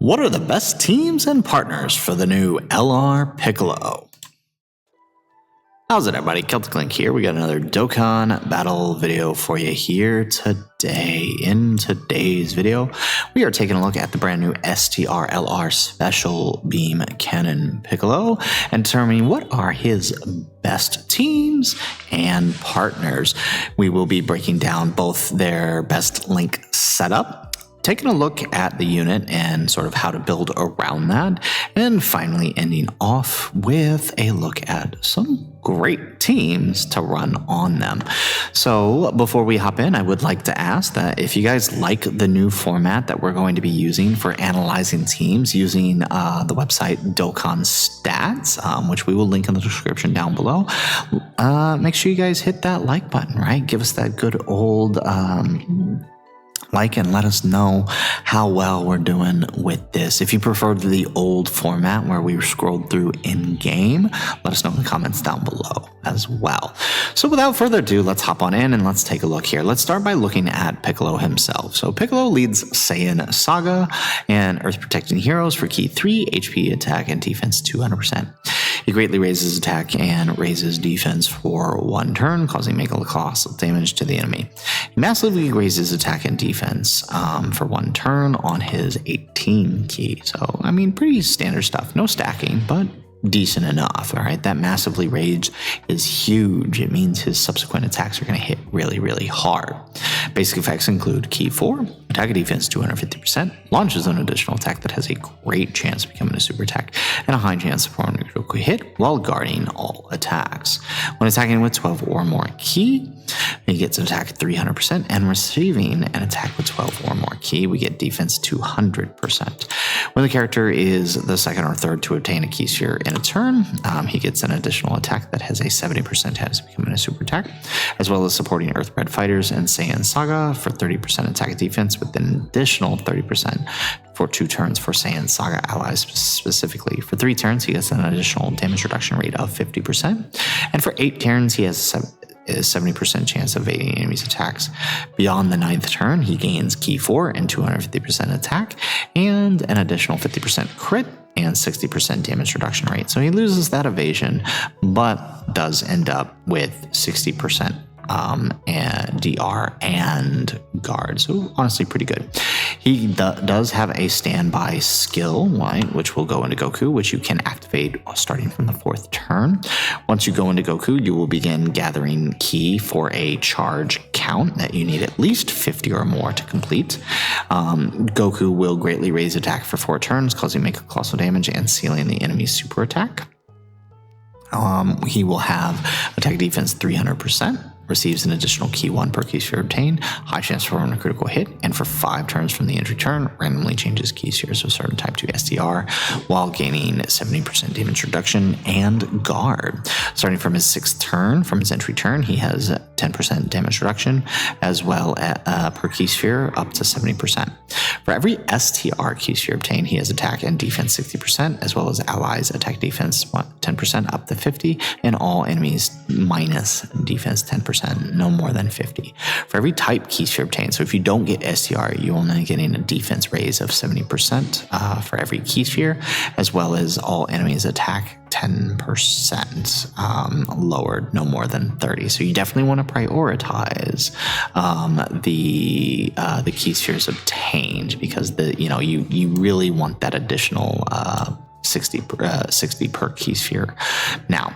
What are the best teams and partners for the new STR Piccolo? How's it, everybody? Celtic Link here. We got another Dokkan Battle video for you here today. In today's video, we are taking a look at the brand new STR Special Beam Cannon Piccolo and determining what are his best teams and partners. We will be breaking down both their best link setup, taking a look at the unit and sort of how to build around that, and finally ending off with a look at some great teams to run on them. So before we hop in, I would like to ask that if you guys like the new format that we're going to be using for analyzing teams using the website Dokkan Stats, which we will link in the description down below, make sure you guys hit that like button, right? Give us that good old like and let us know how well we're doing with this. If you prefer the old format where we scrolled through in game, let us know in the comments down below as well. So without further ado, let's hop on in and let's take a look here. Let's start by looking at Piccolo himself. So Piccolo leads Saiyan Saga and Earth Protecting Heroes for Key 3, HP, attack, and defense 200%. He greatly raises attack and raises defense for one turn, causing mega colossal damage to the enemy. He massively raises attack and defense for one turn on his 18 key. So, I mean, pretty standard stuff. No stacking, but decent enough, all right? That massively raised is huge. It means his subsequent attacks are going to hit really, really hard. Basic effects include Key 4, attack and defense 250%, launches an additional attack that has a great chance of becoming a super attack, and a high chance of performing a critical hit while guarding all attacks. When attacking with 12 or more key, he gets an attack 300%, and receiving an attack with 12 or more key, we get defense 200%. When the character is the second or third to obtain a key sphere in a turn, he gets an additional attack that has a 70% chance of becoming a super attack, as well as supporting Earthbred Fighters and Saiyan Saga for 30% attack and defense with an additional 30% for 2 turns for Saiyan Saga allies specifically. For 3 turns, he gets an additional damage reduction rate of 50%, and for 8 turns, he has a 70% chance of evading enemies' attacks. Beyond the 9th turn, he gains Key 4 and 250% attack, and an additional 50% crit and 60% damage reduction rate. So he loses that evasion, but does end up with 60% and DR and guard. So honestly, pretty good. He does have a standby skill, right, which will go into Goku, which you can activate starting from the 4th turn. Once you go into Goku, you will begin gathering ki for a charge count that you need at least 50 or more to complete. Goku will greatly raise attack for 4 turns, causing mega colossal damage and sealing the enemy's super attack. He will have attack defense 300%. Receives an additional Key 1 per key sphere obtained, high chance for a critical hit, and for 5 turns from the entry turn, randomly changes key spheres of a certain type to STR, while gaining 70% damage reduction and guard. Starting from his 6th turn, from his entry turn, he has 10% damage reduction, as well as per key sphere up to 70%. For every STR key sphere obtained, he has attack and defense 60%, as well as allies attack defense 10% up to 50, and all enemies minus defense 10%. No more than 50. For every type key sphere obtained, so if you don't get STR, you're only getting a defense raise of 70% for every key sphere, as well as all enemies attack 10% lowered, no more than 30. So you definitely want to prioritize the key spheres obtained, because you really want that additional 60 per key sphere. Now,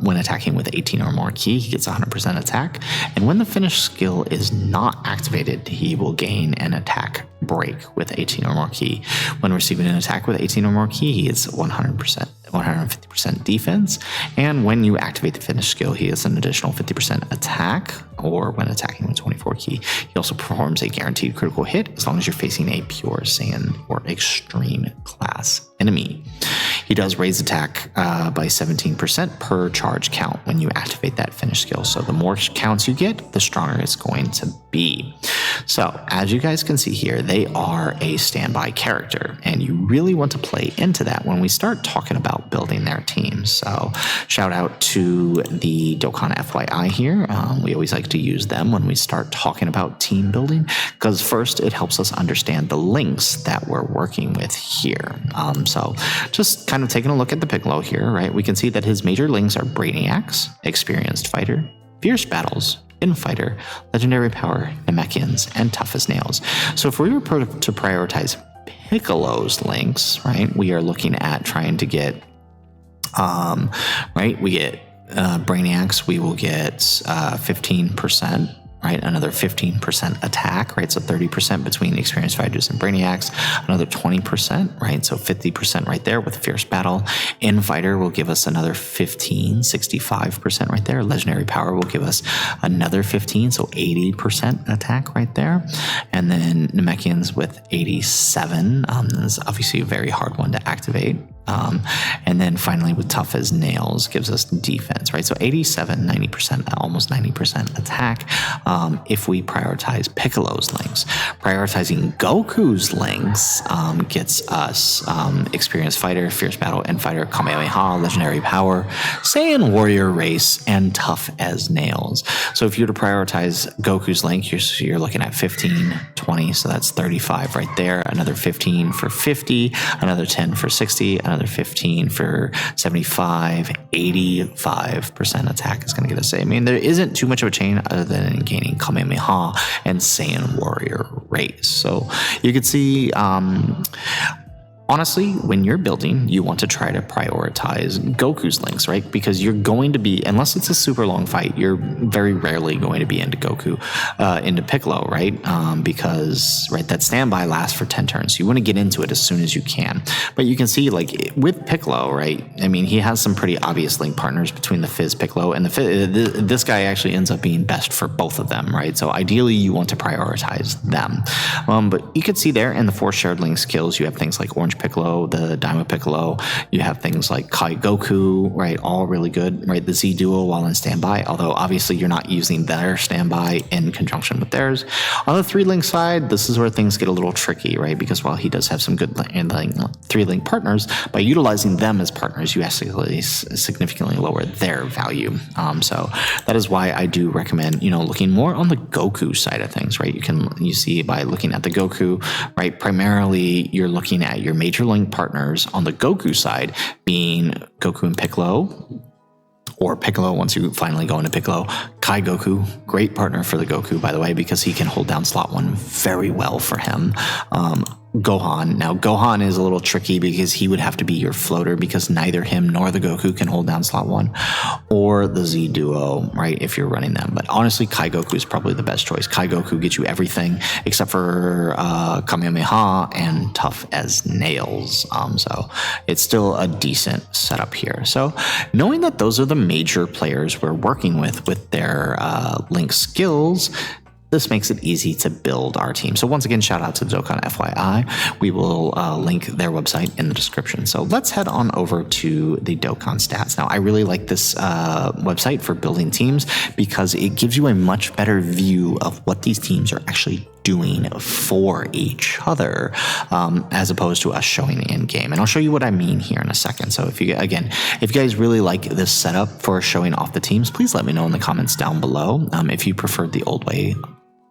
when attacking with 18 or more key, he gets 100% attack, and when the finish skill is not activated, he will gain an attack break with 18 or more key. When receiving an attack with 18 or more key, he gets 150% defense, and when you activate the finish skill, he gets an additional 50% attack, or when attacking with 24 key, he also performs a guaranteed critical hit as long as you're facing a pure Saiyan or extreme class enemy. He does raise attack by 17% per charge count when you activate that finish skill. So the more counts you get, the stronger it's going to be. So as you guys can see here, they are a standby character, and you really want to play into that when we start talking about building their teams. So shout out to the Dokkan FYI here. We always like to use them when we start talking about team building, because first it helps us understand the links that we're working with here. So just kind of taking a look at the Piccolo here, right? We can see that his major links are Brainiacs, Experienced Fighter, Fierce Battles, Infighter, Legendary Power, Namekians, and Tough as Nails. So if we were to prioritize Piccolo's links, right, we are looking at trying to get, right, we get Brainiacs, we will get 15%, right, another 15% attack, right, so 30% between Experienced Fighters and Brainiacs, another 20%, right, so 50% right there with Fierce Battle. Infighter will give us another 65% right there. Legendary Power will give us another 15, so 80% attack right there. And then Namekians with 87, this is obviously a very hard one to activate. And then finally with Tough as Nails gives us defense, right? So 87, 90%, almost 90% attack. If we prioritize Piccolo's links, prioritizing Goku's links gets us Experienced Fighter, Fierce Battle, Infighter, Kamehameha, Legendary Power, Saiyan Warrior Race, and Tough as Nails. So if you were to prioritize Goku's link, you're looking at 15, 20, so that's 35 right there. Another 15 for 50, another 10 for 60, another 15 for 75, 85% attack is going to get us. I mean, there isn't too much of a chain other than gaining Kamehameha and Saiyan Warrior Race. So you could see, honestly, when you're building, you want to try to prioritize Goku's links, right? Because you're going to be, unless it's a super long fight, you're very rarely going to be into Goku, into Piccolo, right? Because, right, that standby lasts for 10 turns. So you want to get into it as soon as you can. But you can see, like, with Piccolo, right? I mean, he has some pretty obvious link partners between the Fizz Piccolo and this guy actually ends up being best for both of them, right? So ideally, you want to prioritize them. But you can see there in the 4 shared link skills, you have things like Orange Piccolo, the Daima Piccolo, you have things like Kai Goku, right, all really good, right, the Z Duo while in standby, although obviously you're not using their standby in conjunction with theirs. On the 3-link side, this is where things get a little tricky, right, because while he does have some good 3-link partners, by utilizing them as partners, you actually significantly lower their value. So that is why I do recommend, looking more on the Goku side of things, right? You see by looking at the Goku, right, primarily you're looking at your major link partners on the Goku side being Goku and Piccolo, or Piccolo once you finally go into Piccolo. Kai Goku, great partner for the Goku, by the way, because he can hold down slot 1 very well for him. Gohan. Now, Gohan is a little tricky because he would have to be your floater because neither him nor the Goku can hold down slot 1, or the Z Duo, right, if you're running them. But honestly, Kai Goku is probably the best choice. Kai Goku gets you everything except for Kamehameha and Tough as Nails. So it's still a decent setup here. So knowing that those are the major players we're working with their link skills, this makes it easy to build our team. So once again, shout out to Dokkan FYI. We will link their website in the description. So let's head on over to the Dokkan stats. Now, I really like this website for building teams because it gives you a much better view of what these teams are actually doing for each other, as opposed to us showing in game. And I'll show you what I mean here in a second. So if you guys really like this setup for showing off the teams, please let me know in the comments down below. If you preferred the old way,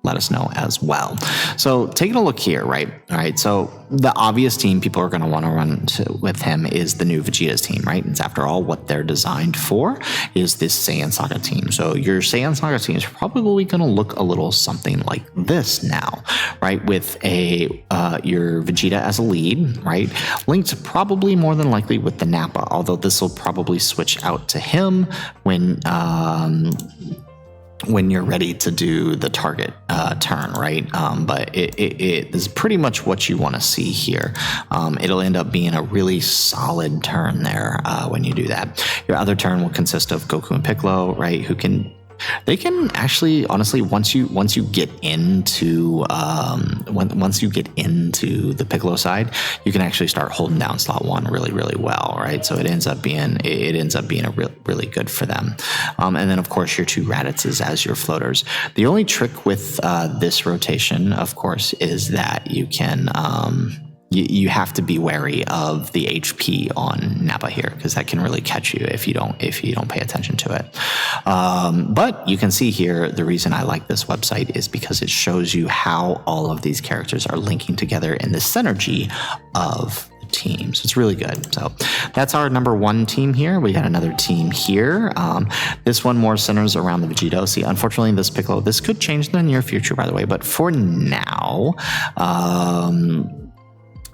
let us know as well. So taking a look here, right? All right. So the obvious team people are going to want to run with him is the new Vegeta's team, right? It's after all what they're designed for is this Saiyan Saga team. So your Saiyan Saga team is probably going to look a little something like this now, right? With your Vegeta as a lead, right? Linked probably more than likely with the Nappa, although this will probably switch out to him when you're ready to do the target turn, right? But it is pretty much what you want to see here. It'll end up being a really solid turn there when you do that. Your other turn will consist of Goku and Piccolo, right? Who can They can actually, honestly, once you get into the Piccolo side, you can actually start holding down slot 1 really, really well, right? So it ends up being a really good for them. And then of course your 2 Raditzes as your floaters. The only trick with this rotation, of course, is that you can. You have to be wary of the HP on Nappa here, because that can really catch you if you don't pay attention to it. But you can see here, the reason I like this website is because it shows you how all of these characters are linking together in the synergy of the team. So it's really good. So that's our number 1 team here. We got another team here. This one more centers around the Vegito. See, unfortunately, this Piccolo, this could change in the near future, by the way, but for now,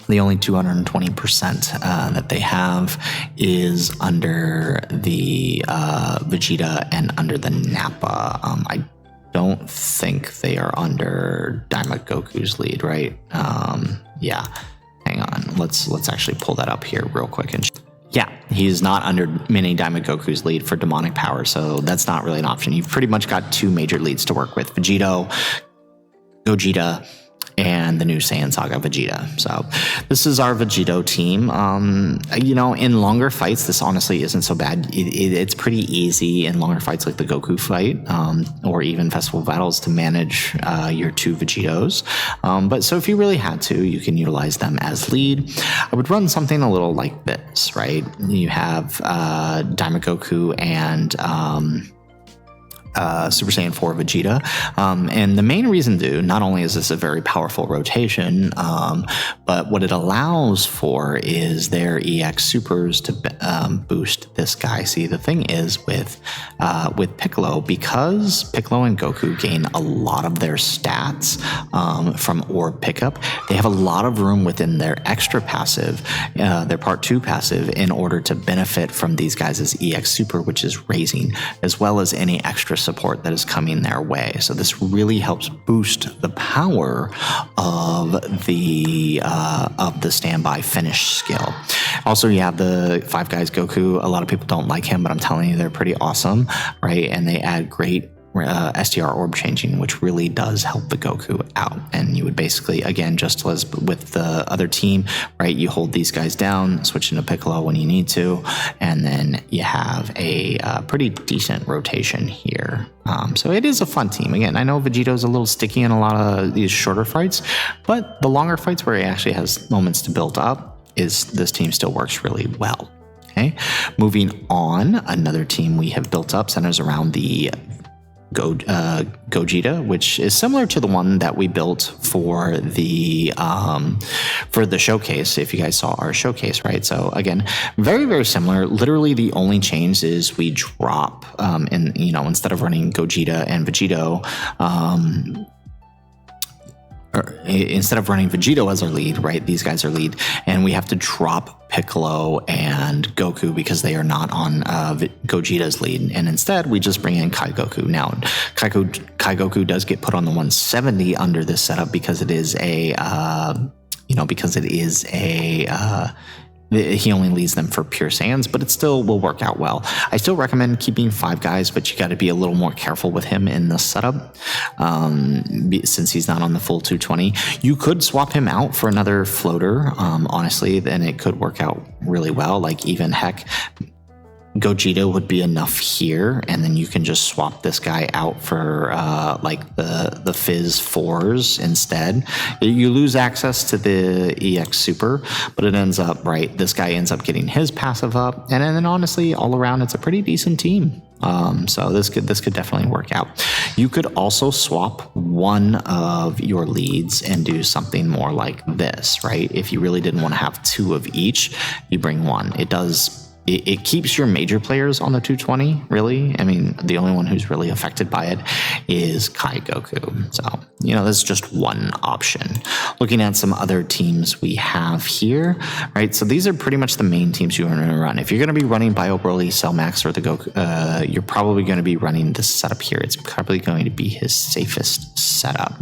the only 220% that they have is under the Vegeta and under the Nappa. I don't think they are under Daima Goku's lead, right? Yeah, hang on. Let's actually pull that up here real quick. And yeah, he's not under Mini Daima Goku's lead for demonic power, so that's not really an option. You've pretty much got 2 major leads to work with: Vegito, Gogeta, and the new Saiyan Saga Vegeta. So this is our Vegito team. You know, in longer fights, this honestly isn't so bad. It's pretty easy in longer fights like the Goku fight, or even festival battles, to manage your 2 Vegitos. But so if you really had to, you can utilize them as lead. I would run something a little like this, right? You have Daima Goku and Super Saiyan 4 Vegeta. And the main reason, not only is this a very powerful rotation, but what it allows for is their EX supers to boost this guy. See, the thing is with Piccolo, because Piccolo and Goku gain a lot of their stats from orb pickup, they have a lot of room within their extra passive, their part 2 passive, in order to benefit from these guys' EX super, which is raising, as well as any extra support that is coming their way. So this really helps boost the power of the standby finish skill. Also, you have the Five Guys Goku. A lot of people don't like him, but I'm telling you, they're pretty awesome, right? And they add great STR orb changing, which really does help the Goku out. And you would basically, again, just as with the other team, right, you hold these guys down, switch into Piccolo when you need to, and then you have a pretty decent rotation here. So it is a fun team. Again, I know Vegeto's a little sticky in a lot of these shorter fights, but the longer fights where he actually has moments to build up, this team still works really well. Okay, moving on, another team we have built up centers around the Gogeta, which is similar to the one that we built for the showcase. If you guys saw our showcase, right? So again, very, very similar. Literally, the only change is we drop, instead of running Gogeta and Vegito, instead of running Vegito as our lead, right? These guys are lead, and we have to drop Piccolo and Goku because they are not on Gogeta's lead, and instead we just bring in Kai Goku. Now, Kai Goku does get put on the 170 under this setup because it is he only leads them for pure Saiyans, but it still will work out well. I still recommend keeping Five Guys, but you got to be a little more careful with him in this setup, since he's not on the full 220. You could swap him out for another floater, honestly, then it could work out really well. Like, even heck, Gogeta would be enough here, and then you can just swap this guy out for like the Fizz 4s instead. You lose access to the EX Super, but it ends up, right, this guy ends up getting his passive up, and then honestly, all around, it's a pretty decent team. So this could definitely work out. You could also swap one of your leads and do something more like this, right? If you really didn't want to have 2 of each, you bring one. It keeps your major players on the 220, really. I mean, the only one who's really affected by it is Kai Goku. So, that's just one option. Looking at some other teams we have here, right? So these are pretty much the main teams you're going to run. If you're going to be running Bio Broly, Cell Max, or the Goku, you're probably going to be running this setup here. It's probably going to be his safest setup.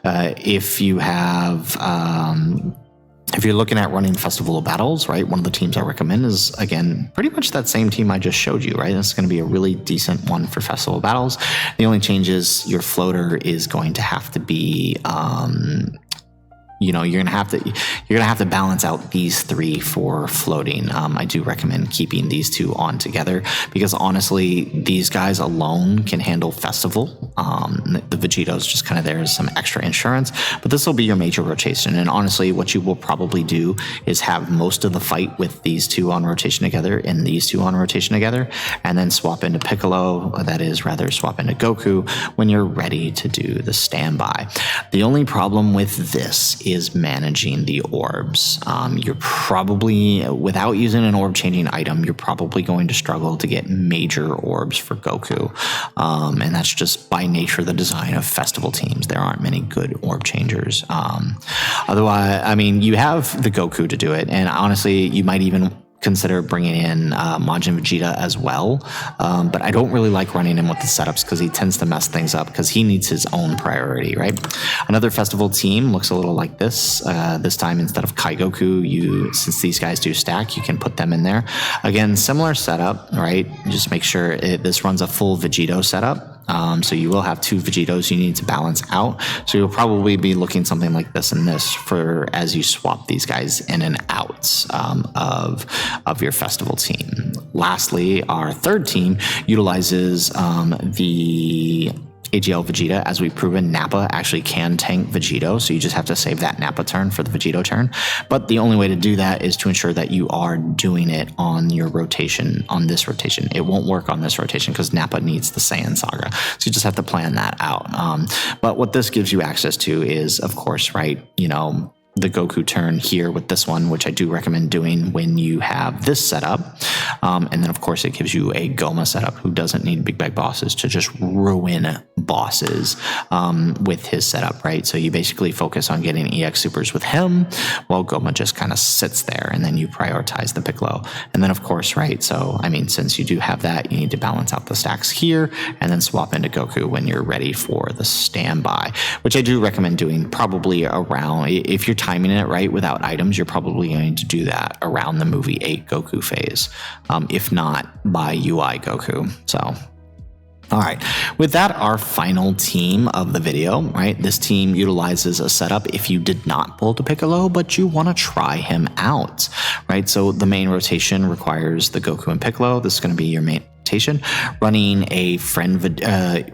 If you have... If you're looking at running Festival of Battles, right, one of the teams I recommend is, again, pretty much that same team I just showed you, right? This is going to be a really decent one for Festival of Battles. The only change is your floater is going to have to be, you know, you're gonna have to balance out these three for floating. I do recommend keeping these two on together because honestly, these guys alone can handle Festival. The Vegeto's just kind of there as some extra insurance, but this will be your major rotation. And honestly, what you will probably do is have most of the fight with these two on rotation together and these two on rotation together, and then swap into Piccolo. That is, rather swap into Goku when you're ready to do the standby. The only problem with this is managing the orbs. You're probably, without using an orb changing item, you're probably going to struggle to get major orbs for Goku. And that's just by nature of the design of festival teams. There aren't many good orb changers. Otherwise, I mean, you have the Goku to do it. And honestly, you might even consider bringing in Majin Vegeta as well, but I don't really like running him with the setups because he tends to mess things up because he needs his own priority, right? Another festival team looks a little like this. This time, instead of Kaigoku, since these guys do stack, you can put them in there. Again, similar setup, right? Just make sure this runs a full Vegeto setup. So you will have two Vegetos you need to balance out. So you'll probably be looking something like this and this for as you swap these guys in and out of your festival team. Lastly, our third team utilizes the AGL Vegeta. As we've proven, Nappa actually can tank Vegeto, so you just have to save that Nappa turn for the Vegeto turn. But the only way to do that is to ensure that you are doing it on your rotation, on this rotation. It won't work on this rotation because Nappa needs the Saiyan Saga, so you just have to plan that out. But what this gives you access to is, of course, right, you know, the Goku turn here with this one, which I do recommend doing when you have this setup. And then, of course, it gives you a Goma setup who doesn't need big bag bosses to just ruin bosses with his setup, right? So you basically focus on getting EX supers with him while Goma just kind of sits there, and then you prioritize the Piccolo. And then, of course, right, so, I mean, since you do have that, you need to balance out the stacks here and then swap into Goku when you're ready for the standby, which I do recommend doing probably around, if you're timing it right without items, you're probably going to do that around the movie 8 Goku phase, if not by UI Goku. So, all right, with that, our final team of the video, right? This team utilizes a setup if you did not pull to Piccolo, but you want to try him out, right? So the main rotation requires the Goku and Piccolo. This is going to be your main rotation, running a friend,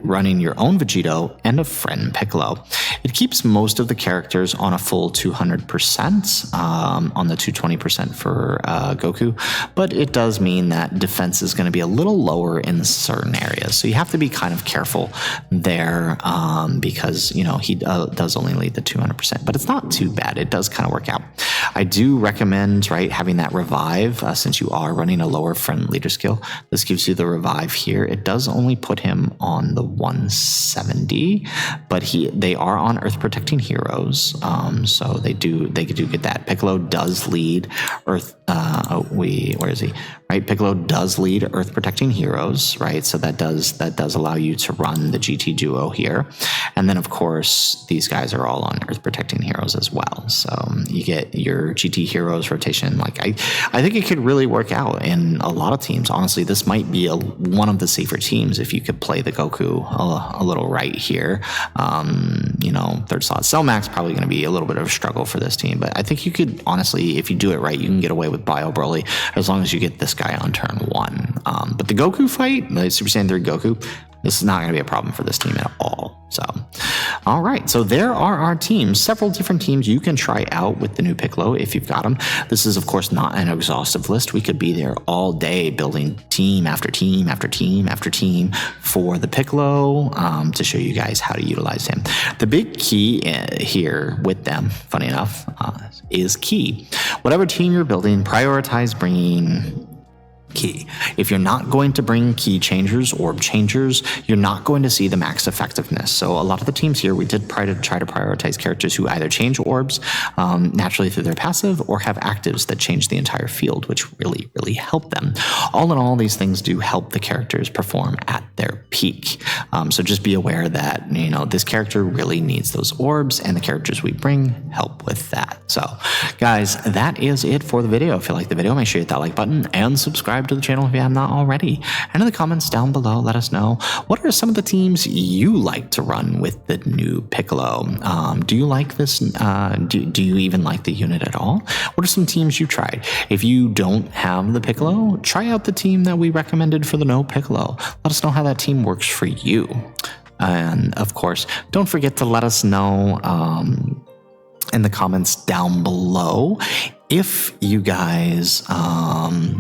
running your own Vegeto and a friend Piccolo. It keeps most of the characters on a full 200%, on the 220% for Goku, but it does mean that defense is going to be a little lower in certain areas. So you have to be kind of careful there because, you know, he does only lead the 200%, but it's not too bad. It does kind of work out. I do recommend, right, having that revive since you are running a lower friend leader skill. This gives you the revive here. It does only put him on the 170, but they are on Earth Protecting Heroes, so they do get that. Piccolo does lead Earth. Where is he? Right, Piccolo does lead Earth Protecting Heroes, right? So that does allow you to run the GT duo here, and then of course these guys are all on Earth Protecting Heroes as well. So you get your GT Heroes rotation. Like I think it could really work out in a lot of teams. Honestly, this might be one of the safer teams if you could play the Goku a little right here. You know, third slot Cell Max probably going to be a little bit of a struggle for this team, but I think you could honestly, if you do it right, you can get away with Bio Broly as long as you get this guy on turn 1. But the Goku fight, the Super Saiyan 3 Goku, this is not going to be a problem for this team at all. So, all right. So there are our teams, several different teams you can try out with the new Piccolo if you've got them. This is, of course, not an exhaustive list. We could be there all day building team after team after team after team for the Piccolo to show you guys how to utilize him. The big key here with them, funny enough, is key. Whatever team you're building, prioritize bringing key. If you're not going to bring key changers, orb changers, you're not going to see the max effectiveness. So a lot of the teams here, we did try to prioritize characters who either change orbs naturally through their passive or have actives that change the entire field, which really, really help them. All in all, these things do help the characters perform at their peak. So just be aware that, you know, this character really needs those orbs, and the characters we bring help with that. So Guys, that is it for the video. If you like the video, make sure you hit that like button and subscribe to the channel if you have not already. And in the comments down below, let us know, what are some of the teams you like to run with the new Piccolo? Do you like this? Do you even like the unit at all? What are some teams you tried? If you don't have the Piccolo, try out the team that we recommended for the no Piccolo. Let us know how that team works for you. And of course, don't forget to let us know in the comments down below if you guys like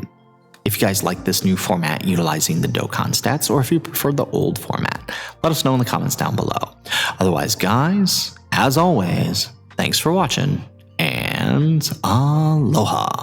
this new format utilizing the Dokkan stats, or if you prefer the old format. Let us know in the comments down below. Otherwise, guys, as always, thanks for watching, and aloha.